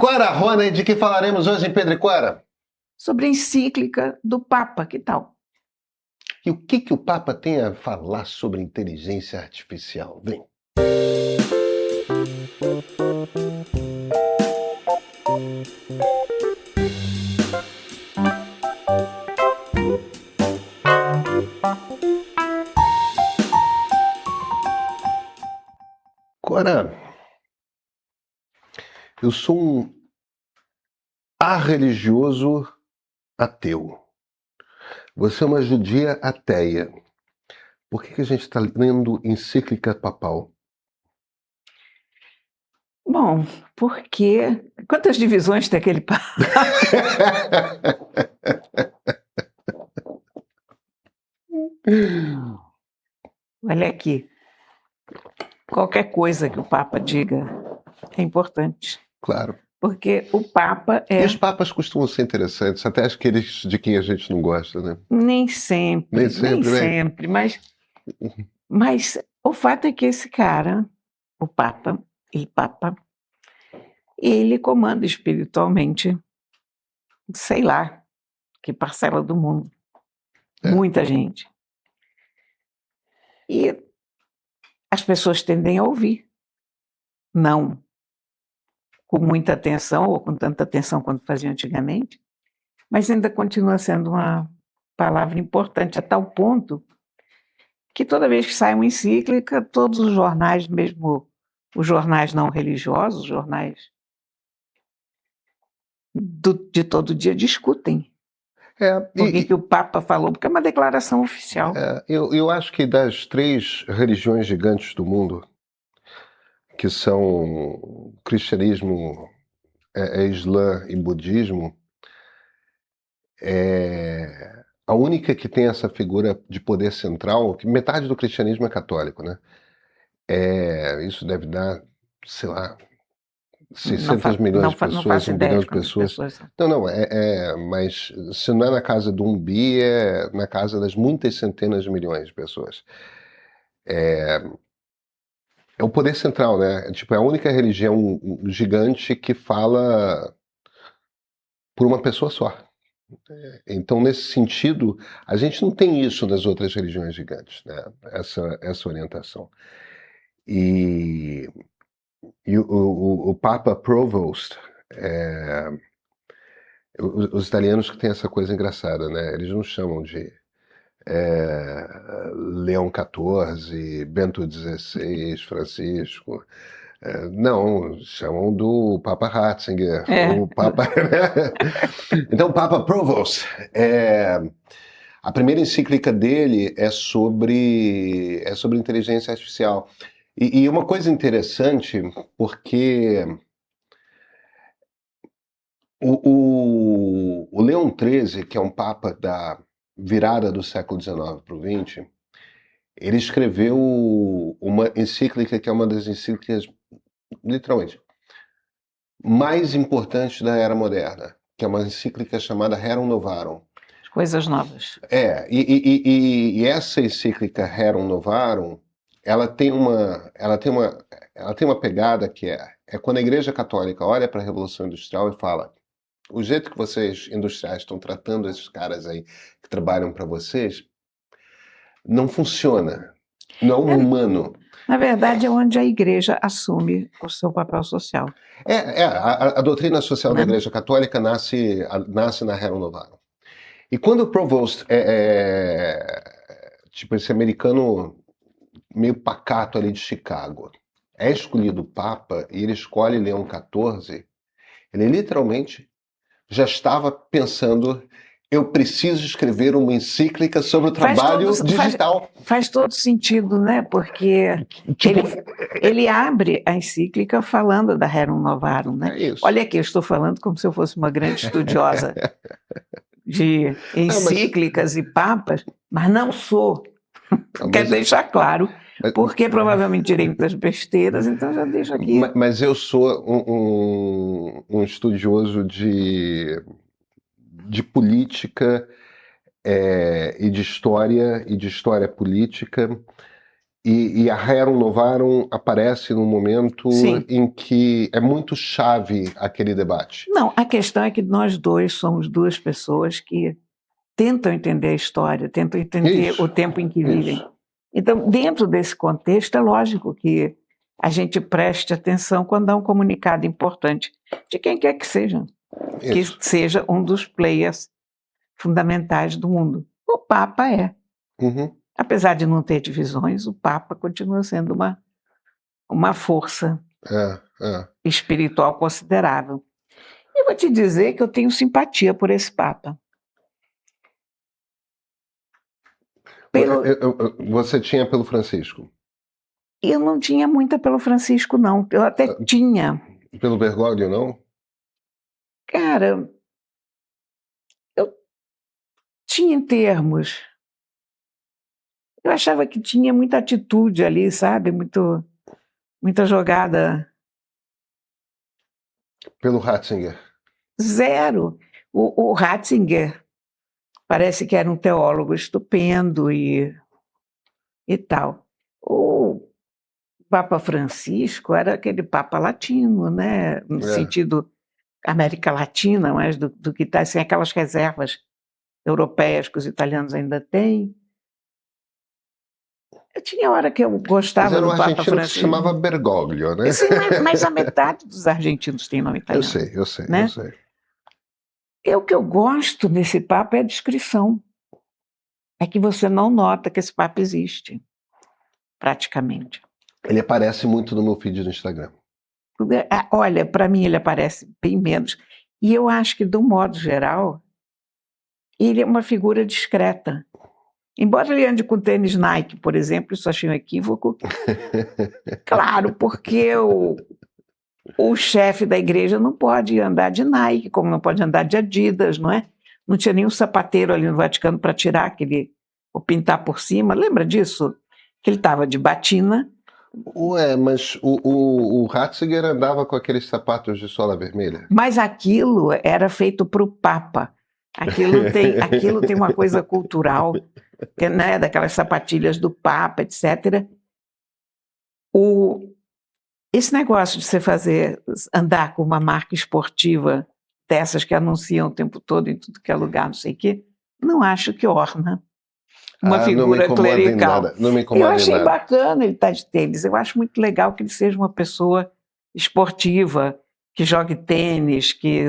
Cora Rona, de que falaremos hoje em Pedro e Cora? Sobre a encíclica do Papa, que tal? E o que o Papa tem a falar sobre inteligência artificial? Vem. Cora, eu sou um arreligioso ateu. Você é uma judia ateia. Por que a gente está lendo encíclica papal? Bom, porque quantas divisões tem aquele Papa? Olha aqui, qualquer coisa que o Papa diga é importante, Claro. porque o Papa E os papas costumam ser interessantes, até aqueles de quem a gente não gosta, né? nem sempre, Nem sempre, né? mas o fato é que esse cara, o Papa, ele comanda espiritualmente, sei lá, que parcela do mundo, muita gente. E as pessoas tendem a ouvir, não com muita atenção ou com tanta atenção quanto faziam antigamente, mas ainda continua sendo uma palavra importante a tal ponto que toda vez que sai uma encíclica, todos os jornais, mesmo os jornais não religiosos, os jornais de todo dia, discutem o que o Papa falou, porque é uma declaração oficial. Eu acho que das três religiões gigantes do mundo, que são cristianismo, islã e budismo, a única que tem essa figura de poder central, que metade do cristianismo é católico, né? Isso deve dar, sei lá, 600 milhões de pessoas, 1 bilhão de pessoas. Não, mas se não é na casa do 1 bi, é na casa das muitas centenas de milhões de pessoas. É o poder central, né? Tipo, é a única religião gigante que fala por uma pessoa só. Então, nesse sentido, a gente não tem isso nas outras religiões gigantes, né? Essa orientação. E o Papa Provost, os italianos que têm essa coisa engraçada, né? Eles não chamam de Leão XIV, Bento XVI, Francisco. Não, chamam do Papa Ratzinger, o Papa. Então, o Papa Provost, a primeira encíclica dele é sobre inteligência artificial. E uma coisa interessante, porque o Leão XIII, que é um Papa da virada do século XIX para o XX, ele escreveu uma encíclica que é uma das encíclicas, literalmente, mais importantes da era moderna, que é uma encíclica chamada Rerum Novarum. Coisas novas. E essa encíclica Rerum Novarum, ela tem uma pegada que é quando a Igreja Católica olha para a Revolução Industrial e fala: o jeito que vocês industriais estão tratando esses caras aí que trabalham para vocês não funciona, não é humano. Na verdade, é onde a Igreja assume o seu papel social. A doutrina social da Igreja Católica nasce na Rerum Novarum. E quando o Provost tipo esse americano meio pacato ali de Chicago, é escolhido Papa e ele escolhe Leão XIV, ele literalmente já estava pensando: eu preciso escrever uma encíclica sobre o trabalho digital. Faz todo sentido, né? Porque ele abre a encíclica falando da Rerum Novarum, né? Olha aqui, eu estou falando como se eu fosse uma grande estudiosa de encíclicas e papas, mas não sou. Quero deixar claro, porque provavelmente direi muitas besteiras, então já deixo aqui. Mas eu sou um estudioso de política e de história política, E a Rerum Novarum aparece num momento Sim. em que é muito chave aquele debate. Não, a questão é que nós dois somos duas pessoas que tentam entender a história, tentam entender Isso, o tempo em que vivem. isso. Então, dentro desse contexto, é lógico que a gente preste atenção quando há um comunicado importante, de quem quer que seja Isso. um dos players fundamentais do mundo. O Papa é. Uhum. Apesar de não ter divisões, o Papa continua sendo uma força É. espiritual considerável. E vou te dizer que eu tenho simpatia por esse Papa. Você tinha pelo Francisco? Eu não tinha muita pelo Francisco, não. Eu até tinha. Pelo Bergoglio, não? Cara, eu tinha em termos. Eu achava que tinha muita atitude ali, sabe? Muita jogada. Pelo Ratzinger? Zero. O Ratzinger parece que era um teólogo estupendo e tal. O Papa Francisco era aquele Papa latino, né? No sentido América Latina, mais do que está, sem aquelas reservas europeias que os italianos ainda têm. Eu tinha hora que eu gostava do Papa Mas era um argentino que se Francisco. chamava Bergoglio, né? Sim, mas a metade dos argentinos tem nome italiano. Eu sei. O que eu gosto nesse Papa é a descrição. É que você não nota que esse Papa existe, praticamente. Ele aparece muito no meu feed do Instagram. Olha, para mim ele aparece bem menos. E eu acho que, de um modo geral, ele é uma figura discreta. Embora ele ande com tênis Nike, por exemplo, isso achei um equívoco. Claro, porque o chefe da igreja não pode andar de Nike, como não pode andar de Adidas, não é? Não tinha nenhum sapateiro ali no Vaticano para tirar aquele, ou pintar por cima. Lembra disso? Que ele estava de batina. Ué, mas o Ratzinger andava com aqueles sapatos de sola vermelha? Mas aquilo era feito para o Papa. Aquilo tem uma coisa cultural, né, daquelas sapatilhas do Papa, etc. Esse negócio de você andar com uma marca esportiva dessas que anunciam o tempo todo em tudo que é lugar, não sei o quê, não acho que orna uma figura clerical. Não me incomoda Eu achei nada. bacana ele estar de tênis. Eu acho muito legal que ele seja uma pessoa esportiva, que jogue tênis, que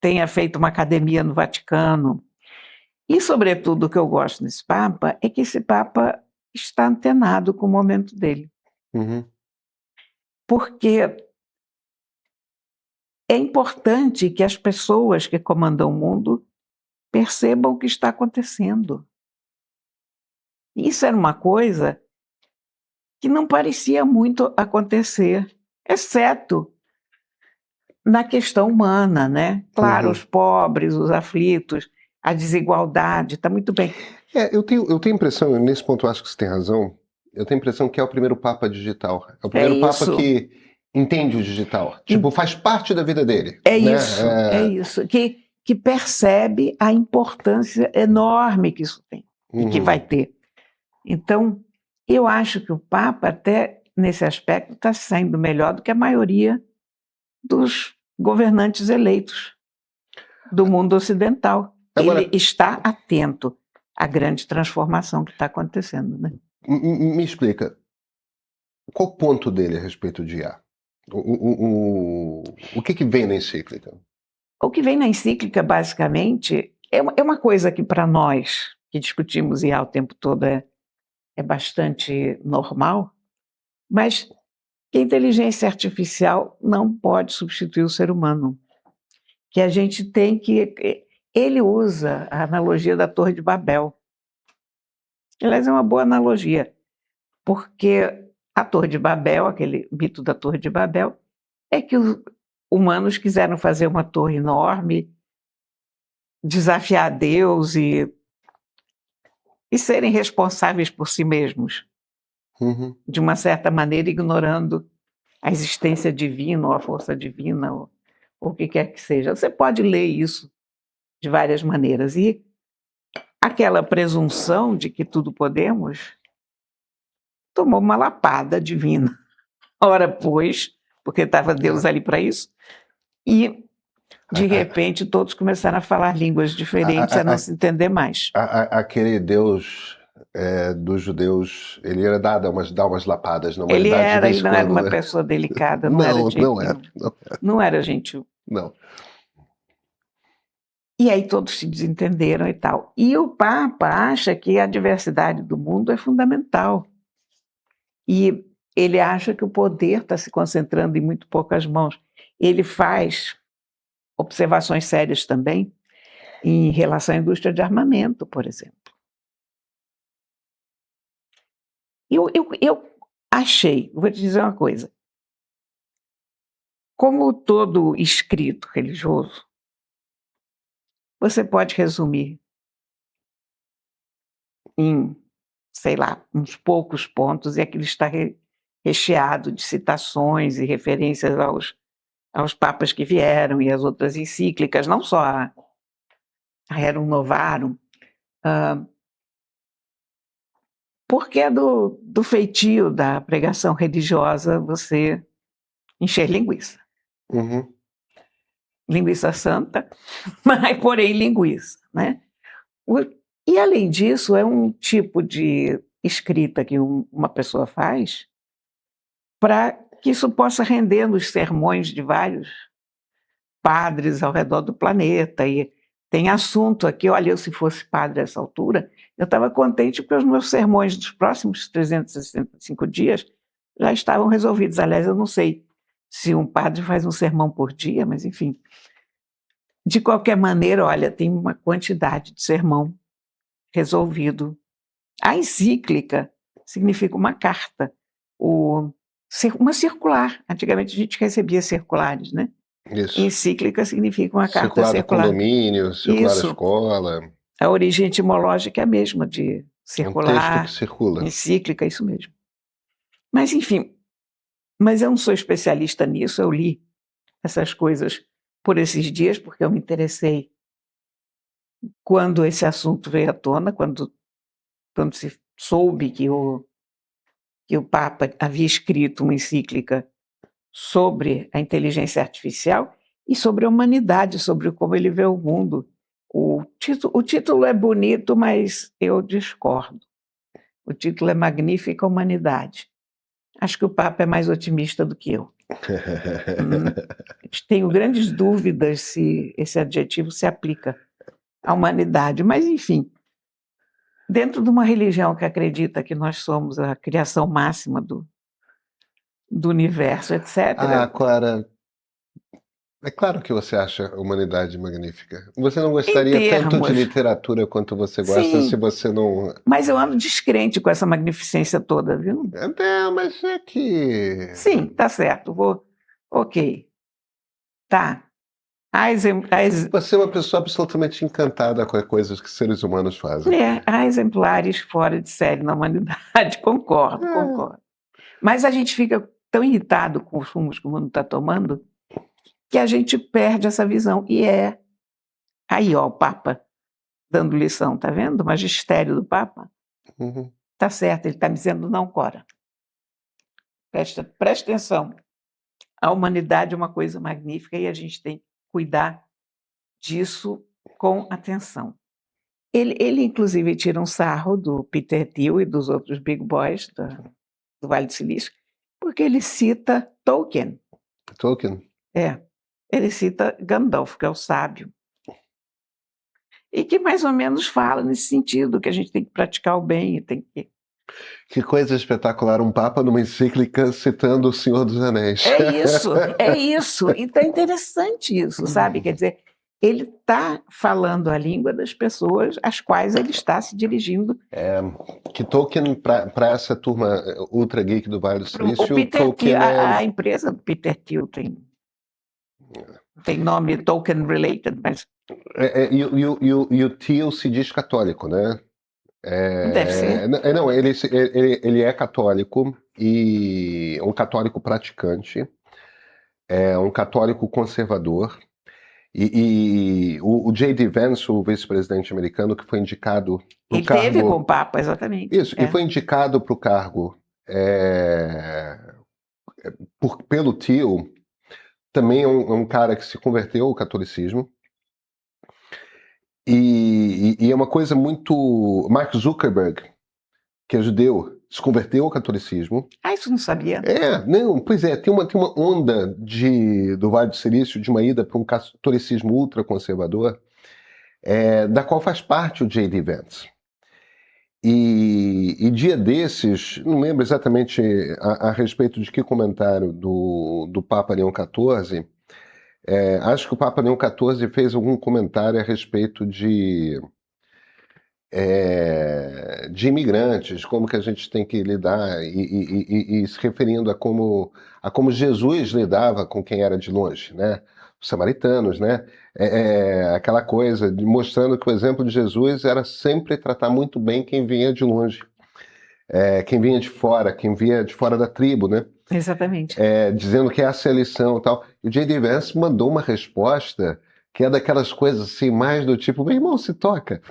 tenha feito uma academia no Vaticano. E, sobretudo, o que eu gosto nesse Papa é que esse Papa está antenado com o momento dele. Uhum. Porque é importante que as pessoas que comandam o mundo percebam o que está acontecendo. Isso era uma coisa que não parecia muito acontecer, exceto na questão humana, né? Claro, os pobres, os aflitos, a desigualdade, está muito bem. Eu tenho impressão, nesse ponto eu acho que você tem razão, eu tenho a impressão que é o primeiro Papa digital. É o primeiro Papa que entende o digital. Tipo, faz parte da vida dele. É né? isso. Que percebe a importância enorme que isso tem e que vai ter. Então, eu acho que o Papa, até nesse aspecto, está saindo melhor do que a maioria dos governantes eleitos do mundo ocidental. Agora, ele está atento à grande transformação que está acontecendo. Né? Me explica, qual o ponto dele a respeito de IA? O que vem na encíclica? O que vem na encíclica, basicamente, é uma coisa que para nós, que discutimos IA o tempo todo, é bastante normal, mas que a inteligência artificial não pode substituir o ser humano. Que a gente tem que... Ele usa a analogia da Torre de Babel. Aliás, é uma boa analogia, porque a Torre de Babel, aquele mito da Torre de Babel, é que os humanos quiseram fazer uma torre enorme, desafiar Deus e serem responsáveis por si mesmos, de uma certa maneira ignorando a existência divina ou a força divina ou o que quer que seja. Você pode ler isso de várias maneiras. E aquela presunção de que tudo tomou uma lapada divina. Ora, pois, porque estava Deus ali para isso, e de repente todos começaram a falar línguas diferentes, a não se entender mais. Aquele Deus dos judeus, ele era dar umas lapadas na Ele humanidade de vez em não era quando, uma né? pessoa delicada, não era de jeito nenhum. Não era gentil. Não. E aí todos se desentenderam e tal. E o Papa acha que a diversidade do mundo é fundamental. E ele acha que o poder está se concentrando em muito poucas mãos. Ele faz observações sérias também em relação à indústria de armamento, por exemplo. Eu achei, vou te dizer uma coisa, como todo escrito religioso, você pode resumir em, sei lá, uns poucos pontos, e aquilo está recheado de citações e referências aos papas que vieram e as outras encíclicas, não só a Rerum Novarum, porque é do feitio da pregação religiosa você encher linguiça. Uhum. Linguiça santa, mas porém linguiça, né? E além disso, é um tipo de escrita que uma pessoa faz para que isso possa render nos sermões de vários padres ao redor do planeta. E tem assunto aqui, olha, eu se fosse padre a essa altura, eu estava contente porque os meus sermões dos próximos 365 dias já estavam resolvidos. Aliás, eu não sei se um padre faz um sermão por dia, mas enfim. De qualquer maneira, olha, tem uma quantidade de sermão resolvido. A encíclica significa uma carta, uma circular. Antigamente a gente recebia circulares, né? Isso. Encíclica significa uma carta Circular do circular. condomínio, circular da Isso. escola. A origem etimológica é a mesma de circular. Um texto que circula. Encíclica, isso mesmo. Mas, enfim, mas eu não sou especialista nisso, eu li essas coisas por esses dias, porque eu me interessei quando esse assunto veio à tona, quando se soube que o Papa havia escrito uma encíclica sobre a inteligência artificial e sobre a humanidade, sobre como ele vê o mundo. O título é bonito, mas eu discordo. O título é Magnífica Humanidade. Acho que o Papa é mais otimista do que eu. Tenho grandes dúvidas se esse adjetivo se aplica à humanidade, mas, enfim, dentro de uma religião que acredita que nós somos a criação máxima do universo, etc. Clara, é claro que você acha a humanidade magnífica. Você não gostaria tanto de literatura quanto você gosta. Sim, se você não... Mas eu ando descrente com essa magnificência toda, viu? Mas é que... Sim, tá certo. Ok. Tá. Você é uma pessoa absolutamente encantada com as coisas que seres humanos fazem. Há exemplares fora de série na humanidade, concordo. Mas a gente fica tão irritado com os rumos que o mundo está tomando que a gente perde essa visão. E aí, ó, o Papa dando lição, tá vendo? O magistério do Papa. Uhum. Tá certo, ele está dizendo não, Cora. Presta atenção. A humanidade é uma coisa magnífica e a gente tem que cuidar disso com atenção. Ele inclusive, tira um sarro do Peter Thiel e dos outros big boys do Vale do Silício, porque ele cita Tolkien. Tolkien? Ele cita Gandalf, que é o sábio. E que mais ou menos fala nesse sentido, que a gente tem que praticar o bem e tem que... Que coisa espetacular, um Papa numa encíclica citando o Senhor dos Anéis. É isso. Então é interessante isso, sabe? Quer dizer, ele está falando a língua das pessoas às quais ele está se dirigindo. Que Tolkien, para essa turma ultra geek do Vale do Silício, Tolkien a empresa do Peter Thiel tem nome Tolkien related, mas... E o Thiel se diz católico, né? Deve ser. Não, ele é católico e um católico praticante, um católico conservador. E o J.D. Vance, o vice-presidente americano, que foi indicado para o cargo... Ele teve com o Papa, exatamente. Isso, e foi indicado para o cargo pelo Thiel, também é um cara que se converteu ao catolicismo. E é uma coisa muito... Mark Zuckerberg, que é judeu, se converteu ao catolicismo. Ah, isso não sabia. Não, pois é, tem uma onda do Vale do Silício, de uma ida para um catolicismo ultraconservador, da qual faz parte o J.D. Vance. E dia desses, não lembro exatamente a respeito de que comentário do Papa Leão XIV, acho que o Papa Leão XIV fez algum comentário a respeito de imigrantes, como que a gente tem que lidar, e se referindo a como Jesus lidava com quem era de longe, né? Os samaritanos, né? Aquela coisa, mostrando que o exemplo de Jesus era sempre tratar muito bem quem vinha de longe, quem vinha de fora, quem vinha de fora da tribo, né? Exatamente. Dizendo que essa é a lição e tal. E o J.D. Vance mandou uma resposta que é daquelas coisas assim, mais do tipo, meu irmão, se toca.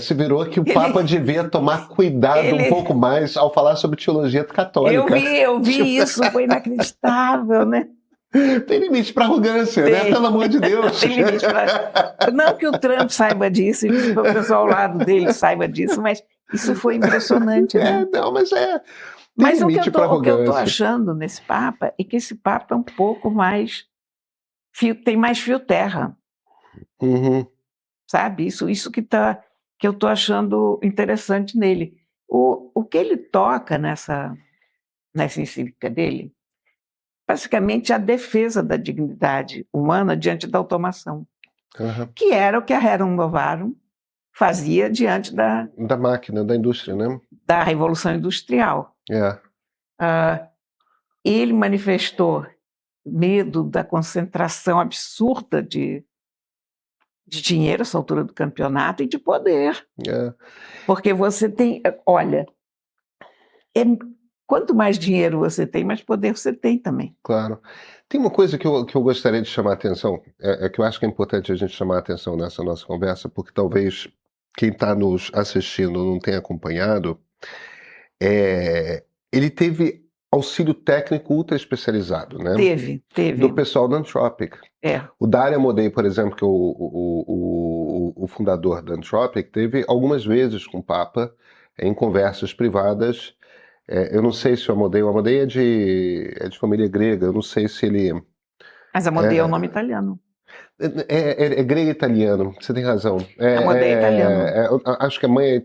Se virou que o Papa devia tomar cuidado um pouco mais ao falar sobre teologia católica. Eu vi isso, foi inacreditável, né? Tem limite para arrogância, né? Pelo amor de Deus. Tem limite pra... Não que o Trump saiba disso, e que o pessoal ao lado dele saiba disso, mas isso foi impressionante, né? Não, mas Mas o que eu tô achando nesse Papa é que esse Papa é um pouco mais... tem mais fio terra. Uhum. Sabe? Isso que eu tô achando interessante nele. O que ele toca nessa encíclica dele, basicamente a defesa da dignidade humana diante da automação, que era o que a Rerum Novarum fazia diante da máquina, da indústria, né? Da Revolução Industrial. Ele manifestou medo da concentração absurda de dinheiro, essa altura do campeonato, e de poder. Porque você tem... Olha, quanto mais dinheiro você tem, mais poder você tem também. Claro. Tem uma coisa que eu gostaria de chamar a atenção, que eu acho que é importante a gente chamar a atenção nessa nossa conversa, porque talvez quem está nos assistindo não tenha acompanhado. Ele teve auxílio técnico ultra especializado, né? Teve. Do pessoal da Anthropic. O Dario Amodei, por exemplo, que é o fundador da Anthropic, teve algumas vezes com o Papa em conversas privadas. Eu não sei se o Amodei é de família grega, eu não sei se ele... Mas Amodei é um nome italiano. É grego e italiano, você tem razão. Amodei é italiano. Acho que a mãe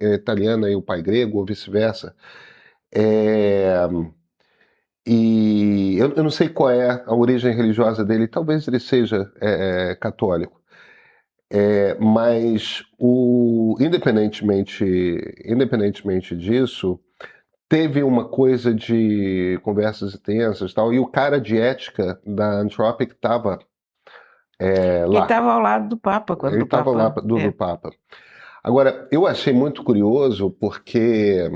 é italiana e o pai grego, ou vice-versa. E eu não sei qual é a origem religiosa dele, talvez ele seja católico. Mas independentemente disso, teve uma coisa de conversas intensas e tal, e o cara de ética da Anthropic estava lá. Ele estava ao lado do Papa quando ele estava lá do Papa. Agora, eu achei muito curioso porque...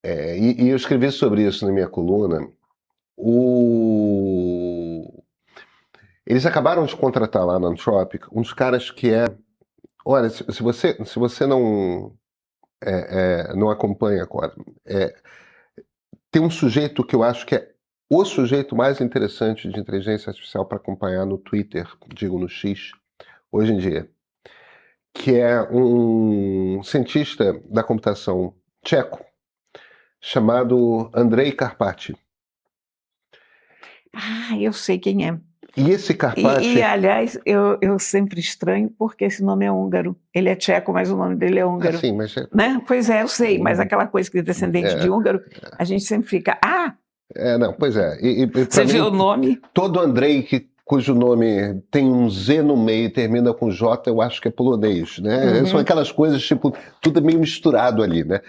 e eu escrevi sobre isso na minha coluna. Eles acabaram de contratar lá na Anthropic uns caras que olha, se você não acompanha agora, tem um sujeito que eu acho que é o sujeito mais interessante de inteligência artificial para acompanhar no Twitter, digo no X, hoje em dia, que é um cientista da computação tcheco, chamado Andrej Karpathy. Eu sei quem é. E esse Karpathy... aliás, eu sempre estranho porque esse nome é húngaro. Ele é tcheco, mas o nome dele é húngaro. Sim, mas... Né? Pois é, eu sei, mas aquela coisa que é descendente de húngaro, a gente sempre fica... não, pois é. Você vê o nome? Todo Andrej cujo nome tem um Z no meio e termina com J, eu acho que é polonês, né? São aquelas coisas, tipo, tudo meio misturado ali, né?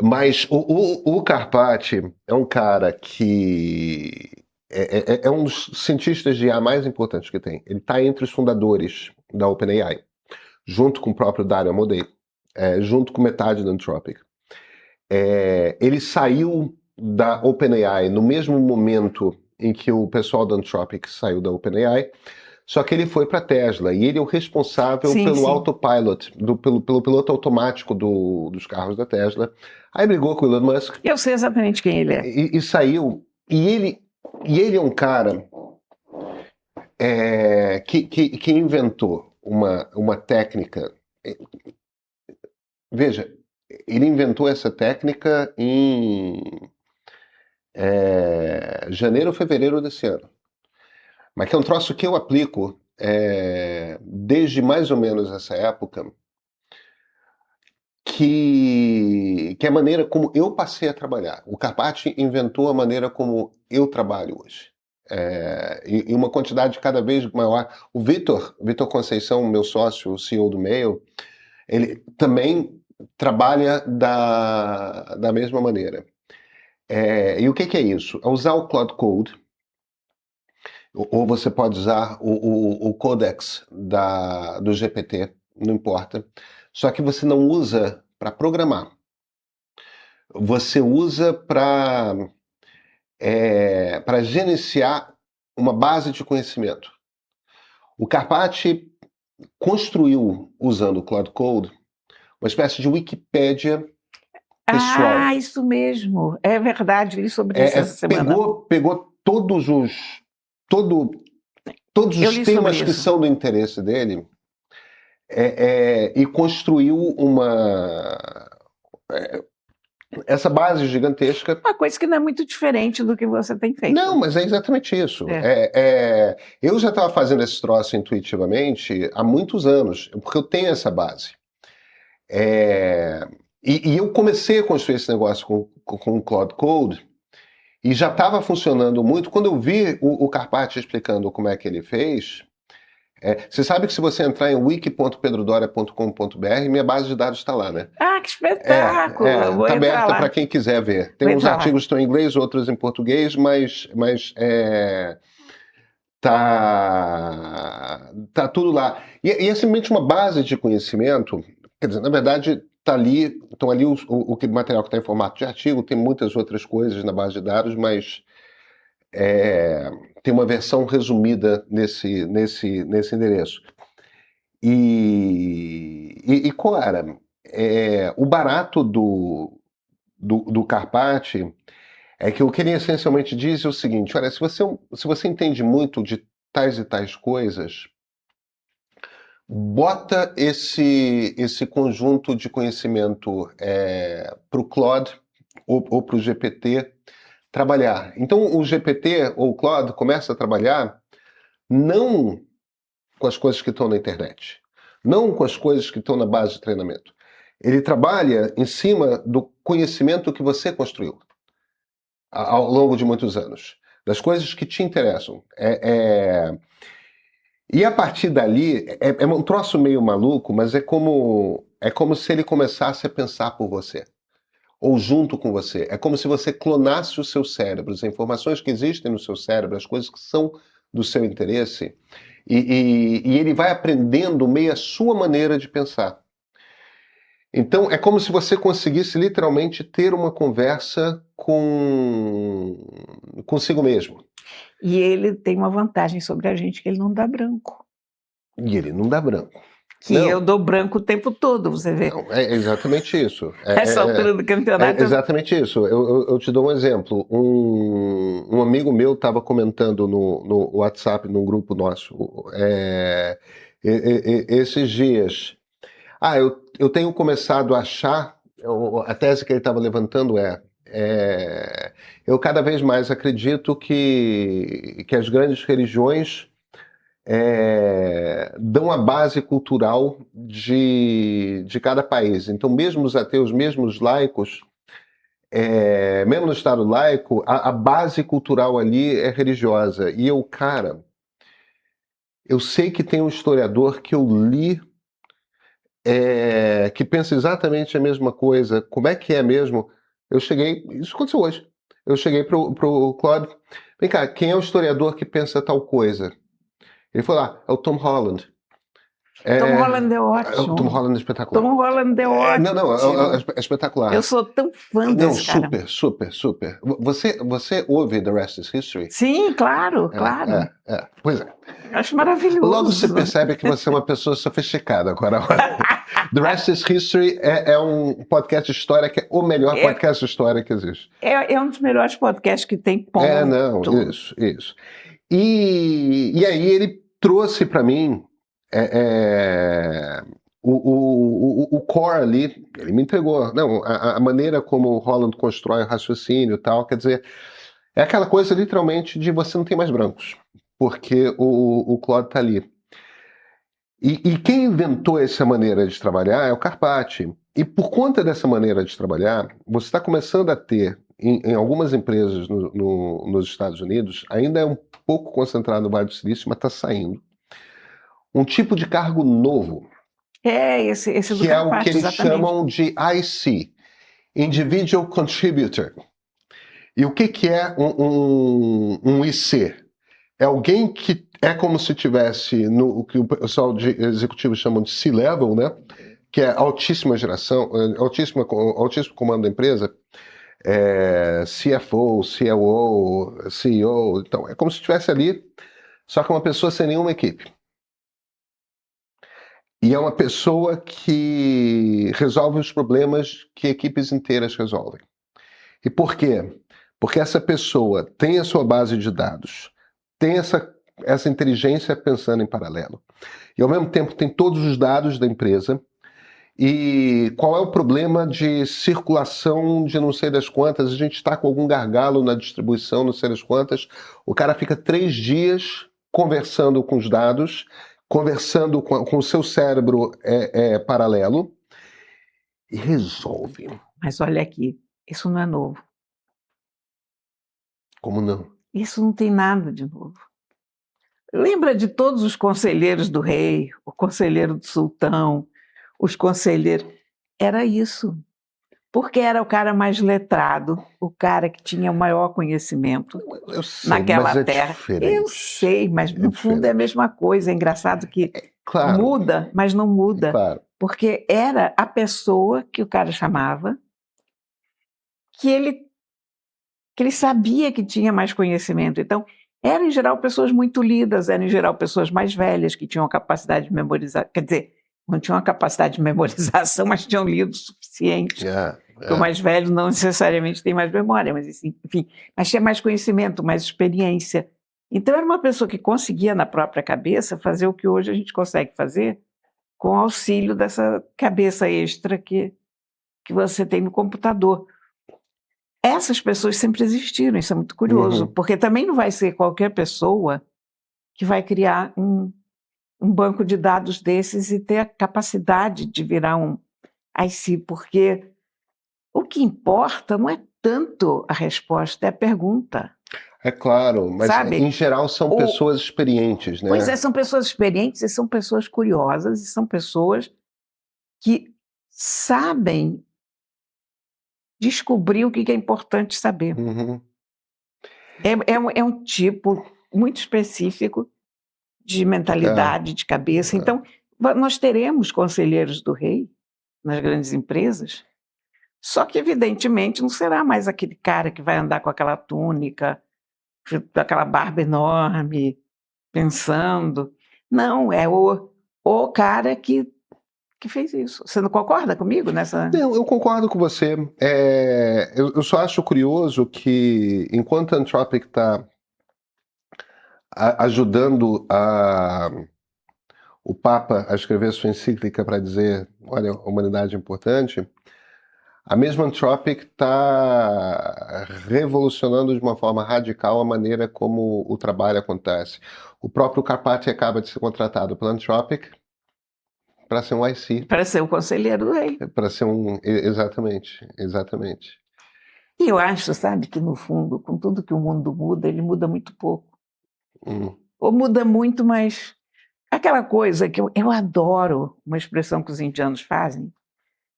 Mas o Karpathy é um cara que é um dos cientistas de IA mais importantes que tem. Ele está entre os fundadores da OpenAI, junto com o próprio Dario Amodei, junto com metade da Anthropic. Ele saiu da OpenAI no mesmo momento em que o pessoal da Anthropic saiu da OpenAI, Só que ele foi para a Tesla e ele é o responsável Sim, pelo sim. autopilot, pelo piloto automático dos carros da Tesla. Aí brigou com o Elon Musk Eu sei exatamente quem ele é. e saiu. E ele é um cara que inventou uma técnica. Veja, ele inventou essa técnica em janeiro ou fevereiro desse ano. Mas que é um troço que eu aplico desde mais ou menos essa época, que é a maneira como eu passei a trabalhar. O Carpati inventou a maneira como eu trabalho hoje. E uma quantidade cada vez maior. O Vitor Conceição, meu sócio, o CEO do Mail, ele também trabalha da mesma maneira. E o que é isso? É usar o Cloud Code, ou você pode usar o Codex do GPT, não importa. Só que você não usa para programar. Você usa para gerenciar uma base de conhecimento. O Carpati construiu, usando o Cloud Code, uma espécie de Wikipédia pessoal. Ah, isso mesmo. É verdade, li sobre isso essa semana. Pegou todos os temas que são do interesse dele e construiu essa base gigantesca. Uma coisa que não é muito diferente do que você tem feito. Não, mas é exatamente isso. Eu já estava fazendo esse troço intuitivamente há muitos anos, porque eu tenho essa base. E eu comecei a construir esse negócio com o Cloud Code e já estava funcionando muito. Quando eu vi o Carpati explicando como é que ele fez, você sabe que se você entrar em wiki.pedrodoria.com.br, minha base de dados está lá, né? Ah, que espetáculo! Está aberta para quem quiser ver. Tem uns artigos que estão em inglês, outros em português, mas tá tudo lá. E é simplesmente uma base de conhecimento. Quer dizer, na verdade, estão ali o material que está em formato de artigo, tem muitas outras coisas na base de dados, mas tem uma versão resumida nesse endereço. E cara, o barato do Carpati é que o que ele essencialmente diz é o seguinte: olha, se você entende muito de tais e tais coisas, bota esse conjunto de conhecimento para o Claude ou para o GPT trabalhar. Então o GPT ou o Claude começa a trabalhar não com as coisas que estão na internet, não com as coisas que estão na base de treinamento. Ele trabalha em cima do conhecimento que você construiu ao longo de muitos anos, das coisas que te interessam. E a partir dali, é um troço meio maluco, mas é como se ele começasse a pensar por você, ou junto com você. É como se você clonasse o seu cérebro, as informações que existem no seu cérebro, as coisas que são do seu interesse, e ele vai aprendendo meio a sua maneira de pensar. Então, é como se você conseguisse literalmente ter uma conversa consigo mesmo. E ele tem uma vantagem sobre a gente, que ele não dá branco. E ele não dá branco. Que eu dou branco o tempo todo, você vê. Não, é exatamente isso. Essa altura do campeonato. É exatamente isso. Eu te dou um exemplo. Um amigo meu estava comentando no WhatsApp, num grupo nosso, esses dias. Eu tenho começado a achar, a tese que ele estava levantando eu cada vez mais acredito que as grandes religiões dão a base cultural de cada país. Então, mesmo os ateus, mesmo os laicos, mesmo no Estado laico, a base cultural ali é religiosa. E eu sei que tem um historiador que eu li que pensa exatamente a mesma coisa. Como é que é mesmo? Isso aconteceu hoje. Eu cheguei pro Claude, vem cá, quem é o historiador que pensa tal coisa? Ele foi lá, é o Tom Holland. Tom Holland é O ótimo. Tom Holland é espetacular. Tom Holland é ótimo. Não, é espetacular. Eu sou tão fã desse cara. Super. Você ouve The Rest is History? Sim, claro. Pois é. Acho maravilhoso. Logo você percebe que você é uma pessoa sofisticada agora. The Rest is History é um podcast de história que é o melhor podcast de história que existe. É um dos melhores podcasts que tem, ponto. Isso. E aí ele trouxe para mim o core ali, ele me entregou. Não, a maneira como o Holland constrói o raciocínio e tal, quer dizer, é aquela coisa literalmente de você não tem mais brancos, porque o Claude está ali. E quem inventou essa maneira de trabalhar é o Carpati. E por conta dessa maneira de trabalhar, você está começando a ter, em algumas empresas nos Estados Unidos, ainda é um pouco concentrado no Vale do Silício, mas está saindo, um tipo de cargo novo. Esse do que Carpati, é o que eles exatamente. chamam de IC, Individual Contributor. E o que é um IC? É alguém que é como se tivesse o que o pessoal de executivo chamam de C-level, né? Que é altíssima geração, altíssimo comando da empresa, CFO, COO, CEO. Então, é como se estivesse ali, só que uma pessoa sem nenhuma equipe. E é uma pessoa que resolve os problemas que equipes inteiras resolvem. E por quê? Porque essa pessoa tem a sua base de dados, tem essa inteligência pensando em paralelo. E ao mesmo tempo tem todos os dados da empresa. E qual é o problema de circulação de não sei das quantas? A gente está com algum gargalo na distribuição, não sei das quantas. O cara fica 3 dias conversando com os dados, conversando com o seu cérebro paralelo e resolve. Mas olha aqui, isso não é novo. Como não? Isso não tem nada de novo. Lembra de todos os conselheiros do rei, o conselheiro do sultão, os conselheiros. Era isso. Porque era o cara mais letrado, o cara que tinha o maior conhecimento naquela terra. Diferente. Eu sei, mas no fundo é a mesma coisa. É engraçado que claro, muda, mas não muda. Claro. Porque era a pessoa que o cara chamava, que ele sabia que tinha mais conhecimento. Então, eram em geral pessoas muito lidas, eram em geral pessoas mais velhas, que tinham capacidade de memorizar, quer dizer, não tinham a capacidade de memorização, mas tinham lido o suficiente. Porque o mais velho não necessariamente tem mais memória, mas enfim, mas tinha mais conhecimento, mais experiência. Então era uma pessoa que conseguia na própria cabeça fazer o que hoje a gente consegue fazer com o auxílio dessa cabeça extra que você tem no computador. Essas pessoas sempre existiram, isso é muito curioso, porque também não vai ser qualquer pessoa que vai criar um banco de dados desses e ter a capacidade de virar um IC, porque o que importa não é tanto a resposta, é a pergunta. É claro, mas sabe? Em geral são pessoas experientes, né? Pois é, são pessoas experientes e são pessoas curiosas e são pessoas que sabem descobrir o que é importante saber. É um tipo muito específico de mentalidade, de cabeça. Então, nós teremos conselheiros do rei nas grandes empresas, só que, evidentemente, não será mais aquele cara que vai andar com aquela túnica, com aquela barba enorme, pensando. Não, é o cara que fez isso. Você não concorda comigo nessa? Não, eu concordo com você. Eu só acho curioso que, enquanto a Anthropic está ajudando o Papa a escrever sua encíclica para dizer, olha, a humanidade é importante, a mesma Anthropic está revolucionando de uma forma radical a maneira como o trabalho acontece. O próprio Carpati acaba de ser contratado pela Anthropic para ser um IC. Para ser o conselheiro do rei. Para ser exatamente. E eu acho, sabe, que no fundo, com tudo que o mundo muda, ele muda muito pouco. Ou muda muito, mas aquela coisa que eu adoro, uma expressão que os indianos fazem,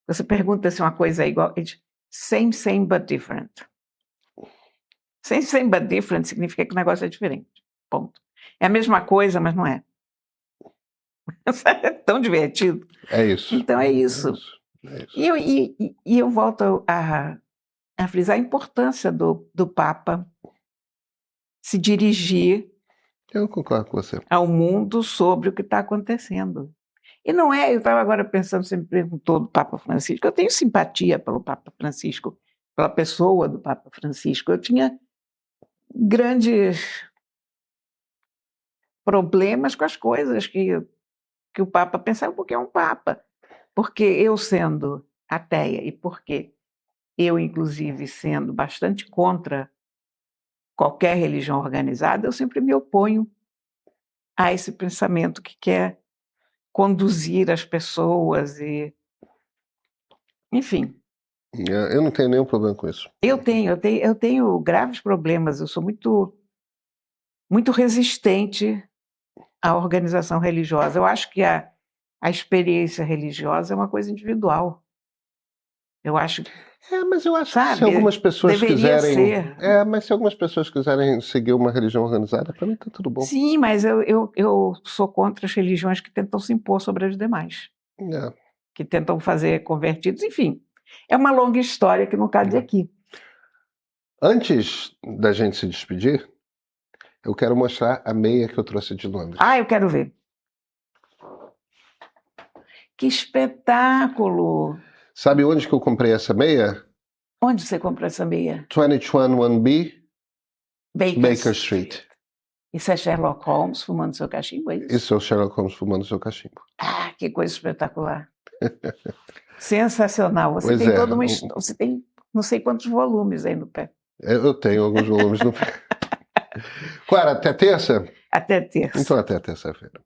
você pergunta se uma coisa é igual, eles same, but different. Same, but different significa que o negócio é diferente. Ponto. É a mesma coisa, mas não é. É tão divertido. É isso. Então é isso. É isso. E eu volto a frisar a importância do Papa se dirigir Eu concordo com você. ao mundo sobre o que está acontecendo. E não é, eu estava agora pensando, você me perguntou do Papa Francisco, eu tenho simpatia pelo Papa Francisco, pela pessoa do Papa Francisco. Eu tinha grandes problemas com as coisas que o Papa pensava, porque é um Papa. Porque eu sendo ateia e porque eu, inclusive, sendo bastante contra qualquer religião organizada, eu sempre me oponho a esse pensamento que quer conduzir as pessoas e, enfim. Eu não tenho nenhum problema com isso. Eu tenho graves problemas, eu sou muito resistente à organização religiosa. Eu acho que a experiência religiosa é uma coisa individual. Eu acho, Mas eu acho que sabe, se algumas pessoas deveria quiserem. ser. Mas se algumas pessoas quiserem seguir uma religião organizada, para mim tá tudo bom. Sim, mas eu sou contra as religiões que tentam se impor sobre as demais, É. que tentam fazer convertidos, enfim. É uma longa história que não cabe aqui. Antes da gente se despedir, eu quero mostrar a meia que eu trouxe de Londres. Ah, eu quero ver. Que espetáculo! Sabe onde que eu comprei essa meia? Onde você comprou essa meia? 221B Baker Baker Street. Isso é Sherlock Holmes fumando seu cachimbo, é isso? Isso é o Sherlock Holmes fumando seu cachimbo. Ah, que coisa espetacular. Sensacional. Você Pois tem é. toda uma história. Você tem não sei quantos volumes aí no pé. Eu tenho alguns volumes no pé. Clara, até terça? Até terça. Então até terça-feira.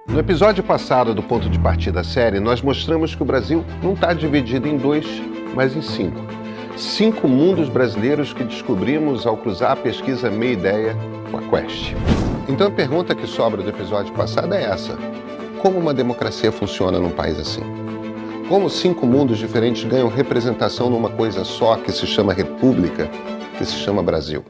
No episódio passado do Ponto de Partida série, nós mostramos que o Brasil não está dividido em 2, mas em 5. 5 mundos brasileiros que descobrimos ao cruzar a pesquisa Meia Ideia com a Quest. Então a pergunta que sobra do episódio passado é essa: como uma democracia funciona num país assim? Como 5 mundos diferentes ganham representação numa coisa só que se chama República, que se chama Brasil?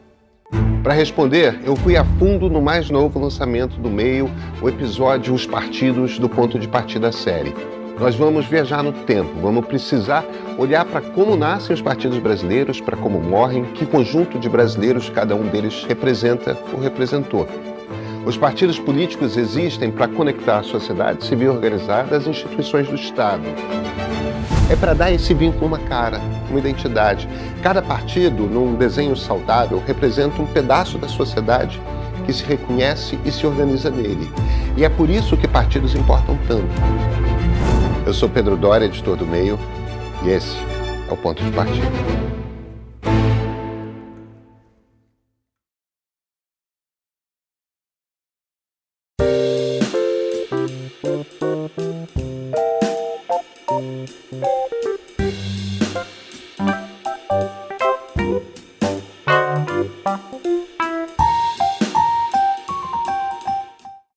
Para responder, eu fui a fundo no mais novo lançamento do Meio, o episódio Os Partidos do Ponto de Partida série. Nós vamos viajar no tempo, vamos precisar olhar para como nascem os partidos brasileiros, para como morrem, que conjunto de brasileiros cada um deles representa ou representou. Os partidos políticos existem para conectar a sociedade civil organizada às instituições do Estado. É para dar esse vínculo uma cara, uma identidade. Cada partido, num desenho saudável, representa um pedaço da sociedade que se reconhece e se organiza nele. E é por isso que partidos importam tanto. Eu sou Pedro Doria, editor do Meio, e esse é o Ponto de Partida.